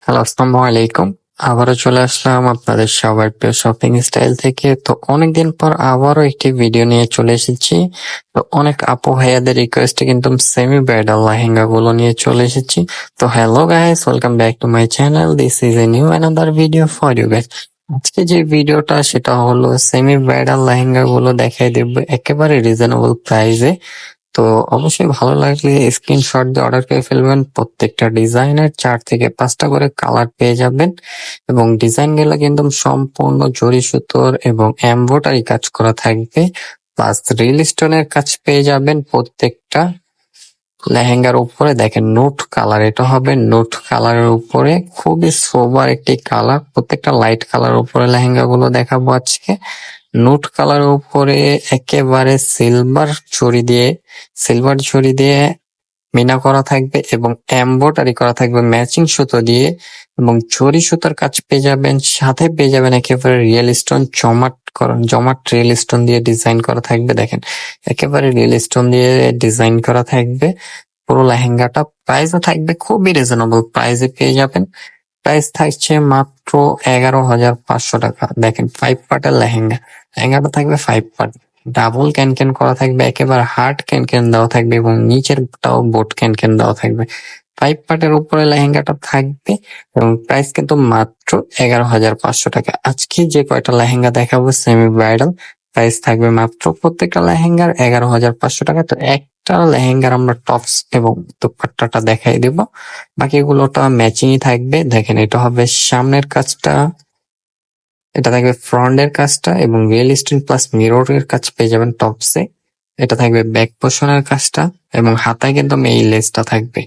Hello, আসসালামু আলাইকুম। আবারও চলে আসলাম আপনাদের সবার প্রিয় শপিং স্টাইল থেকে। তো অনেকদিন পর আবারও একটি ভিডিও নিয়ে চলে এসেছি। তো অনেক আপু ভাইয়াদের রিকোয়েস্টে কিন্তু সেমি ব্রাইডাল লেহেঙ্গা গুলো নিয়ে চলে এসেছি। তো hello guys, welcome back to my channel. This is a new another video for you guys. আজকে যে ভিডিওটা সেটা হলো সেমি ব্রাইডাল লেহেঙ্গা গুলো দেখাই দেব একেবারে রিজনেবল প্রাইসে। তো অবশ্যই ভালো লাগলে স্ক্রিনশট দিয়ে অর্ডার করে ফেলবেন। প্রত্যেকটা ডিজাইনের 4 থেকে 5টা করে কালার পেয়ে যাবেন এবং ডিজাইন গুলো কিন্তু সম্পূর্ণ জরি সুতোর এবং এমব্রয়ডারি কাজ করা থাকবে, প্লাস রিল স্টোনের কাজ পেয়ে যাবেন প্রত্যেকটা লেহেঙ্গার উপরে। দেখেন নোট কালার, এটা হবে নোট কালারের উপরে, খুবই সোবার একটি কালার। প্রত্যেকটা লাইট কালার উপরে লেহেঙ্গা গুলো দেখাবো আজকে। নোট কালারের উপরে একেবারে সিলভার ছড়ি দিয়ে মিনা করা থাকবে এবং এমব্রয়ডারি করা থাকবে ম্যাচিং সুতো দিয়ে এবং জরি সুতার কাজ পেয়ে যাবেন। সাথে পেয়ে যাবেন একেবারে রিয়েল স্টোন জমাট রিয়েল স্টোন দিয়ে ডিজাইন করা থাকবে। দেখেন একেবারে রিয়েল স্টোন দিয়ে ডিজাইন করা থাকবে পুরো লেহেঙ্গাটা। প্রাইসও থাকবে খুবই রিজনেবল প্রাইসে পেয়ে যাবেন। প্রাইস থাকছে মাত্র 11,500 টাকা। দেখেন 5 পার্টের লেহেঙ্গাটা থাকবে 5 পার্ট, ডাবল ক্যান করা থাকবে, একেবারে হার্ড ক্যান দেওয়া থাকবে এবং নিচেরটাও বোট ক্যান দেওয়া থাকবে। 5 পার্টের উপরে লেহেঙ্গাটা থাকবে এবং প্রাইস কিন্তু মাত্র 11,500 টাকা। আজকে যে কয়টা লেহেঙ্গা দেখাবো সেমি ব্রাইডাল, প্রাইস থাকবে মাত্র প্রত্যেকটা লেহেঙ্গার 11,500 টাকা। তো একটা লেহেঙ্গার আমরা টপস এবং দুপাট্টাটা দেখাই দিব, বাকিগুলোটা ম্যাচিংই থাকবে। দেখেন এটা হবে সামনের কাজটা, এটা থাকবে ফ্রন্টের কাজটা এবং রিয়েল স্টোন প্লাস মিররের কাজ পেয়ে যাবেন টপসে। এটা থাকবে ব্যাক পোর্শনের কাজটা এবং হাতায় কিন্তু এই লেসটা থাকবে।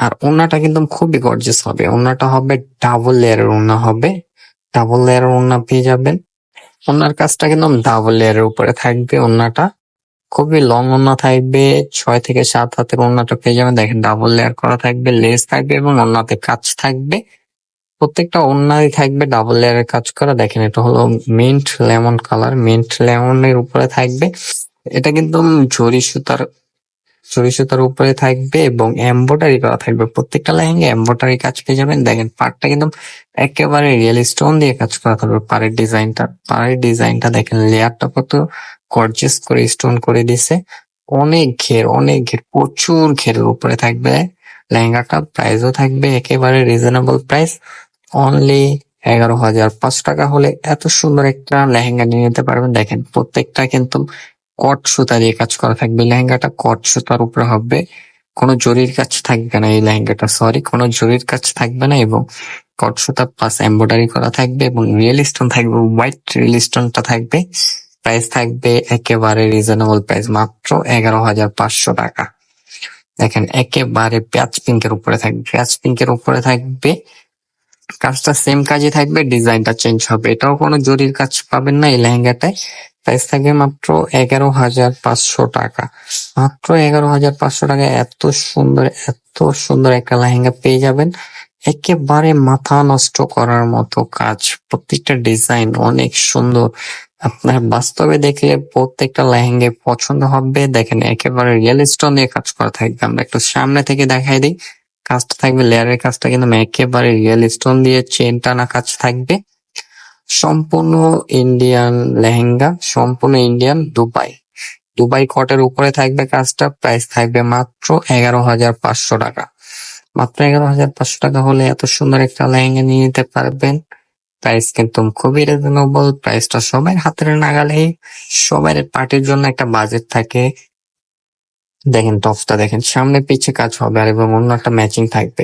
আর ওড়নাটা কিন্তু খুবই গর্জিয়াস হবে। ওড়নাটা হবে ডাবল লেয়ারের ওড়না হবে, ডাবল লেয়ারের ওড়না পেয়ে যাবেন। ওড়নার কাজটা কিন্তু ডাবল লেয়ারের উপরে থাকবে। ওড়নাটা খুবই লং ওড়না থাকবে, 6 থেকে 7 হাতের ওড়নাটা পেয়ে যাবেন। দেখেন ডাবল লেয়ার করা থাকবে, লেস থাকবে এবং ওড়নাতে কাজ থাকবে। প্রত্যেকটা ওড়নায় থাকবে ডাবল লেয়ারের কাজ করা। দেখেন এটা হলো মিন্ট লেমন কালার, মিন্ট লেমনের উপরে থাকবে। এটা কিন্তু জরি সুতার উপরে থাকবে এবং এমব্রয়ডারি করা থাকবে। প্রত্যেকটা লেহেঙ্গা এমব্রয়ডারি কাজ পেয়ে যাবেন। দেখেন পাড়টা কিন্তু একেবারে রিয়েল স্টোন দিয়ে কাজ করা থাকবে। পাড়ের ডিজাইনটা দেখেন, লেয়ারটা কত গর্জিয়াস করে স্টোন করে দিছে। অনেক ঘের প্রচুর ঘেরের উপরে থাকবে লেহেঙ্গাটা। প্রাইসও থাকবে একেবারে রিজনেবল প্রাইস, অনলি 11,500 টাকা হলে এত সুন্দর একটা লেহেঙ্গা নিয়ে নিতে পারবেন। দেখেন প্রত্যেকটা কিন্তু কট সুতা দিয়ে কাজ করা থাকবে। লেহেঙ্গাটা কট সুতার উপরে হবে, কোনো জরির কাজ থাকবে না। এই লেহেঙ্গাটা কোনো জরির কাজ থাকবে না এবং কট সুতা প্লাস এমব্রয়ডারি করা থাকবে এবং রিয়েল স্টোন থাকবে, হোয়াইট রিয়েল স্টোনটা থাকবে। প্রাইস থাকবে একেবারে রিজনেবল প্রাইস, মাত্র 11,500 টাকা। দেখেন একেবারে পেঁয়াজ পিঙ্কের উপরে থাকবে। কাজটা সেম কাজই থাকবে, ডিজাইনটা চেঞ্জ হবে। এটাও কোনো জরির কাজ পাবেন না এই লেহেঙ্গাটায়। প্রাইস থাকবে মাত্র 11,500 টাকা। মাত্র 11,500 টাকায় এত সুন্দর একটা লেহেঙ্গা পেয়ে যাবেন। একেবারে মাথা নষ্ট করার মতো কাজ, প্রত্যেকটা ডিজাইন অনেক সুন্দর। আপনার বাস্তবে দেখলে প্রত্যেকটা লেহেঙ্গা পছন্দ হবে। দেখেন একেবারে রিয়েল স্টোন দিয়ে কাজ করা থাকবে। আমরা একটু সামনে থেকে দেখাই দিই। কাজটা থাকবে, লেয়ারের কাজটা কিন্তু একেবারে রিয়েল স্টোন দিয়ে চেন টানা কাজ থাকবে। সম্পূর্ণ ইন্ডিয়ান লেহেঙ্গা, সম্পূর্ণ ইন্ডিয়ান দুবাই কটের উপরে থাকবে কাজটা। প্রাইস থাকবে মাত্র 11,500 টাকা। মাত্র 11,500 টাকা হলে এত সুন্দর একটা লেহেঙ্গা নিয়ে নিতে পারবেন। প্রাইস কিন্তু খুবই রিজনেবল, প্রাইসটা সবাই হাতের নাগালে। সবার পার্টির জন্য একটা বাজেট থাকে। দেখেন টপসটা দেখেন, সামনে পিছে কাজ হবে আর এবং অন্যটা ম্যাচিং থাকবে।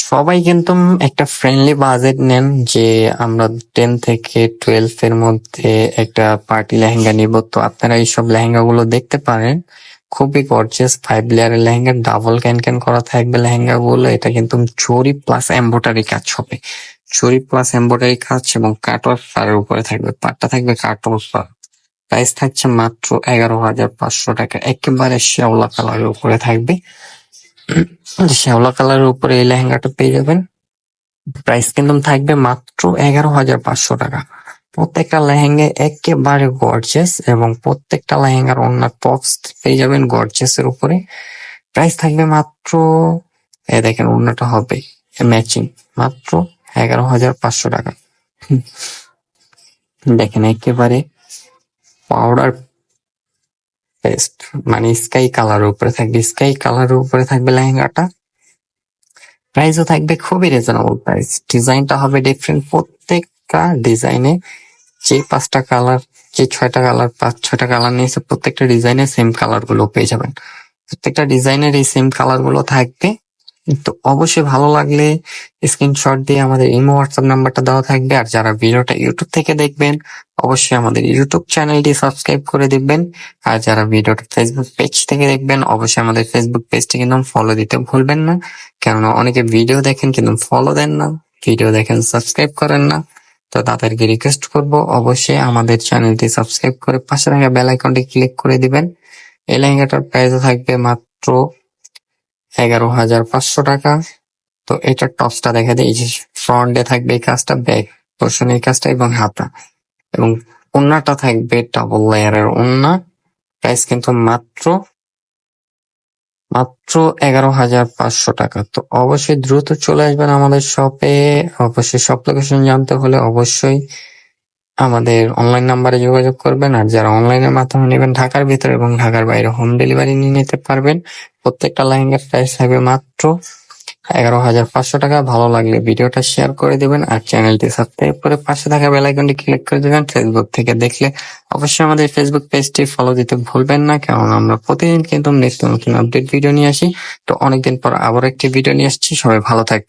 সবাই কিন্তু একটা ফ্রেন্ডলি বাজেট নেন যে আমরা 10 থেকে 12 এর মধ্যে একটা পার্টি লেহেঙ্গা নিব। তো আপনারা এইসব লেহেঙ্গা গুলো দেখতে পারেন, খুবই গর্জিয়াস 5 লেয়ারের লেহেঙ্গা, ডাবল ক্যান করা থাকবে লেহেঙ্গা গুলো। এটা কিন্তু জরি প্লাস এমব্রয়ডারি কাজ হবে, জরি প্লাস এমব্রয়ডারি কাজ এবং কাটওয়ার্ক পাড়ের উপরে থাকবে। পাড়টা থাকবে কাটওয়ার্ক পাড়। প্রাইস থাকছে মাত্র 11,500 টাকা। একেবারে শ্যাওলা কালারের উপরে থাকবে, শ্যাওলা কালারের উপরে এই লেহেঙ্গাটা পেয়ে যাবেন। প্রাইস কিন্তু থাকবে মাত্র 11,500 টাকা। প্রত্যেকটা লেহেঙ্গা একেবারে গর্জিয়াস এবং প্রত্যেকটা লেহেঙ্গার ওড়না টপস পেয়ে যাবেন গর্জিয়াস এর উপরে। প্রাইস থাকবে মাত্র দেখেন অন্যটা হবে ম্যাচিং মাত্র 11,500 টাকা। দেখেন একেবারে পাউডার পেস্ট মানে স্কাই কালারের উপরে থাকবে, স্কাই কালারের উপরে থাকবে লেহেঙ্গাটা। প্রাইসও থাকবে খুবই রিজনেবল প্রাইস। ডিজাইনটা হবে ডিফারেন্ট, প্রত্যেকটা ডিজাইনে যে 5টা কালার, যে 6টা কালার, 5-6টা কালার নিয়েছে প্রত্যেকটা ডিজাইনে সেম কালার গুলো পেয়ে যাবেন। প্রত্যেকটা ডিজাইনের এই সেম কালার গুলো থাকবে। তো অবশ্যই ভালো লাগলে স্ক্রিনশট দিয়ে আমাদের ইমো হোয়াটসঅ্যাপ নাম্বারটা দেওয়া থাকবে। আর যারা ভিডিওটা ইউটিউব থেকে দেখবেন অবশ্যই আমাদের ইউটিউব চ্যানেলটি সাবস্ক্রাইব করে দিবেন। আর যারা ভিডিওটা ফেসবুক পেজ থেকে দেখবেন অবশ্যই আমাদের ফেসবুক পেজটি কিন্তু ফলো দিতে ভুলবেন না, কেননা অনেকে ভিডিও দেখেন কিন্তু ফলো দেন না, ভিডিও দেখেন সাবস্ক্রাইব করেন না। তো তাদেরকে রিকোয়েস্ট করব অবশ্যই আমাদের চ্যানেলটি সাবস্ক্রাইব করে পাশে থাকা বেল আইকনটি ক্লিক করে দিবেন। এই লেহেঙ্গাটার প্রাইস থাকবে মাত্র 11,500 টাকা। তো এটার টপসটা দেখা যায়, এই যে ফ্রন্টে থাকবে এই কাজটা, ব্যাক পোর্শনে এই কাজটা এবং হাতা, এবং ওড়নাটা থাকবে ডাবল লেয়ারের ওড়না। প্রাইস কিন্তু মাত্র 11,500 টাকা। তো অবশ্যই দ্রুত চলে আসবেন আমাদের শপে। অবশ্যই শপ লোকেশন জানতে হলে অবশ্যই আমাদের অনলাইন নাম্বারে যোগাযোগ করবেন। আর যারা অনলাইনের মাধ্যমে নেবেন ঢাকার ভিতরে এবং ঢাকার বাইরে হোম ডেলিভারি নিয়ে নিতে পারবেন। প্রত্যেকটা লেহেঙ্গার প্রাইস থাকবে মাত্র 11,500 টাকা। ভালো লাগলে ভিডিওটা শেয়ার করে দিবেন আর চ্যানেলটি সাবস্ক্রাইব করে পাশে থাকা বেল আইকনটি ক্লিক করে দিবেন। ফেসবুক থেকে দেখলে অবশ্যই আমাদের ফেসবুক পেজটি ফলো দিতে ভুলবেন না, কারণ আমরা প্রতিদিন কিন্তু নিত্য নতুন আপডেট ভিডিও নিয়ে আসি। তো অনেকদিন পর আবার একটি ভিডিও নিয়ে আসছি। সবাই ভালো থাকবেন।